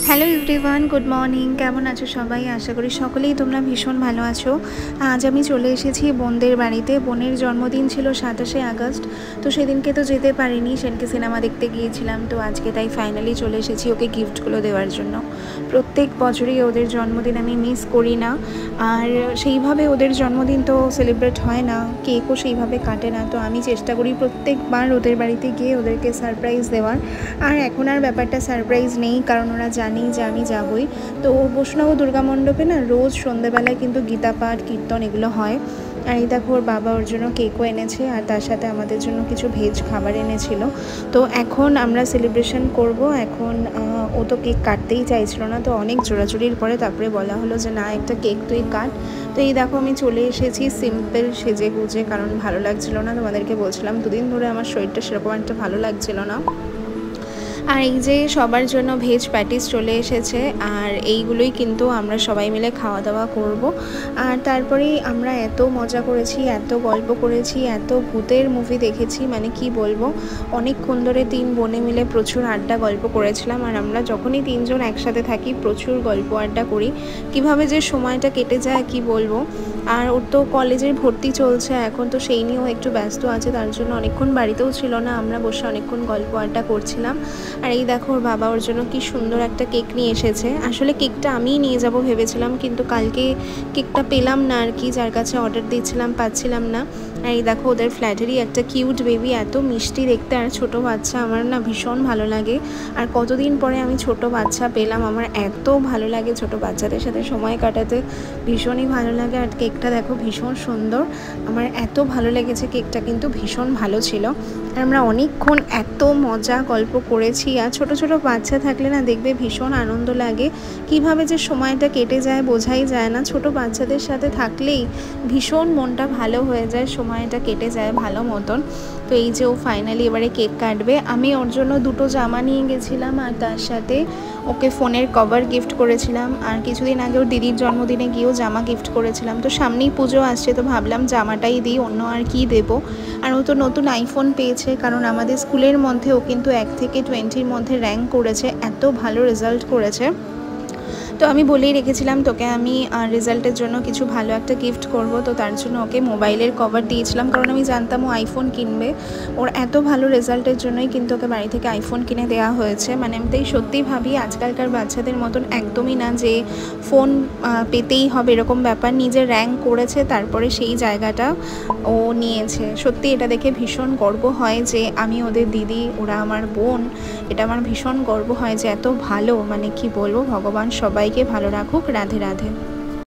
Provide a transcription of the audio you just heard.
Hello everyone, good morning. কেমন আছো সবাই? আশা করি সকলেই তোমরা ভীষণ ভালো আছো। আজ আমি চলে এসেছি বোনদের বাড়িতে। বোনের জন্মদিন ছিল 27শে আগস্ট। তো সেদিনকে তো যেতে পারিনি, সেদিনকে সিনেমা দেখতে গিয়েছিলাম। তো আজকে তাই ফাইনালি চলে এসেছি ওকে গিফটগুলো দেওয়ার জন্য। প্রত্যেক বছরই ওদের জন্মদিন আমি মিস করি না, আর সেইভাবে ওদের জন্মদিন তো সেলিব্রেট হয় না, কেকও সেইভাবে কাটে না। তো আমি চেষ্টা করি প্রত্যেকবার ওদের বাড়িতে গিয়ে ওদেরকে সারপ্রাইজ দেওয়ার। আর এখন আর ব্যাপারটা সারপ্রাইজ নেই, কারণ ওরা জানি যে আমি যাবই। তো বৈষ্ণব দুর্গা মণ্ডপে না রোজ সন্ধ্যেবেলায় কিন্তু গীতা পাঠ কীর্তন এগুলো হয়। আর এই দেখো ওর বাবা ওর জন্য কেকও এনেছে, আর তার সাথে আমাদের জন্য কিছু ভেজ খাবার এনেছিল। তো এখন আমরা সেলিব্রেশন করব। এখন ও তো কেক কাটতেই চাইছিল না, তো অনেক জোরাজুরির পরে তারপরে বলা হলো যে না, একটা কেক তুই কাট। তো এই দেখো আমি চলে এসেছি সিম্পল সেজে গুজে, কারণ ভালো লাগছিল না। তোমাদেরকে বলছিলাম দুদিন ধরে আমার শরীরটা সেরকম একটা ভালো লাগছিল না। আর এই যে সবার জন্য ভেজ প্যাটিস চলে এসেছে, আর এইগুলোই কিন্তু আমরা সবাই মিলে খাওয়া দাওয়া করব। আর তারপরেই আমরা এত মজা করেছি, এত গল্প করেছি, এত ভূতের মুভি দেখেছি, মানে কি বলবো। অনেকক্ষণ ধরে 3 বোনে মিলে প্রচুর আড্ডা গল্প করেছিলাম। আর আমরা যখনই 3 জন একসাথে থাকি প্রচুর গল্প আড্ডা করি। কিভাবে যে সময়টা কেটে যায় কি বলবো। আর ওর তো কলেজের ভর্তি চলছে এখন, তো সেই নিয়েও একটু ব্যস্ত আছে, তার জন্য অনেকক্ষণ বাড়িতেও ছিল না। আমরা বসে অনেকক্ষণ গল্প আড্ডা করছিলাম। আর এই দেখো ওর বাবা ওর জন্য কি সুন্দর একটা কেক নিয়ে এসেছে। আসলে কেকটা আমিই নিয়ে যাব ভেবেছিলাম, কিন্তু কালকে কেকটা পেলাম না আর কি, যার কাছে অর্ডার দিয়েছিলাম পাচ্ছিলাম না। আর এই দেখো ওদের ফ্ল্যাটেরই একটা কিউট বেবি, এত মিষ্টি দেখতে আর ছোটো বাচ্চা, আমার না ভীষণ ভালো লাগে। আর কতদিন পরে আমি ছোট বাচ্চা পেলাম, আমার এত ভালো লাগে ছোট বাচ্চাদের সাথে সময় কাটাতে, ভীষণই ভালো লাগে। আর কেকটা দেখো ভীষণ সুন্দর, আমার এত ভালো লেগেছে। কেকটা কিন্তু ভীষণ ভালো ছিল। আর আমরা অনেকক্ষণ এত মজা গল্প করেছি। আর ছোট ছোট বাচ্চা থাকলে না দেখবে ভীষণ আনন্দ লাগে, কিভাবে যে সময়টা কেটে যায় বোঝাই যায় না। ছোট বাচ্চাদের সাথে থাকলেই ভীষণ মনটা ভালো হয়ে যায়, সময়টা কেটে যায় ভালো মতন। তো এই যে ও ফাইনালি এবারে কেক কাটবে। আমি ওর জন্য 2টো জামা নিয়ে গেছিলাম, আর তার সাথে ওকে ফোনের কভার গিফট করেছিলাম। আর কিছুদিন আগে ওর দিদির জন্মদিনে গিয়েও জামা গিফট করেছিলাম। তো সামনেই পুজো আসছে, তো ভাবলাম জামাটাই দিই, অন্য আর কি দেবো। আর ও তো নতুন আইফোন পেয়েছে, কারণ আমাদের স্কুলের মধ্যে ও কিন্তু 1 থেকে 20-র মধ্যে র্যাঙ্ক করেছে, এত ভালো রেজাল্ট করেছে। তো আমি বলেই রেখেছিলাম তোকে আমি রেজাল্টের জন্য কিছু ভালো একটা গিফট করব। তো তার জন্য ওকে মোবাইলের কভার দিয়েছিলাম, কারণ আমি জানতাম ও আইফোন কিনবে। ওর এত ভালো রেজাল্টের জন্যই কিন্তু ওকে বাড়ি থেকে আইফোন কিনে দেওয়া হয়েছে। মানে আমি তাই সত্যিই ভাবি আজকালকার বাচ্চাদের মতন একদমই না যে ফোন পেতেই হবে এরকম ব্যাপার। নিজে র্যাঙ্ক করেছে, তারপরে সেই জায়গাটা ও নিয়েছে। সত্যি এটা দেখে ভীষণ গর্ব হয় যে আমি ওদের দিদি, ওরা আমার বোন। এটা আমার ভীষণ গর্ব হয় যে এত ভালো, মানে কি বলবো। ভগবান সবাইকে ভালো রাখুক। রাধে রাধে।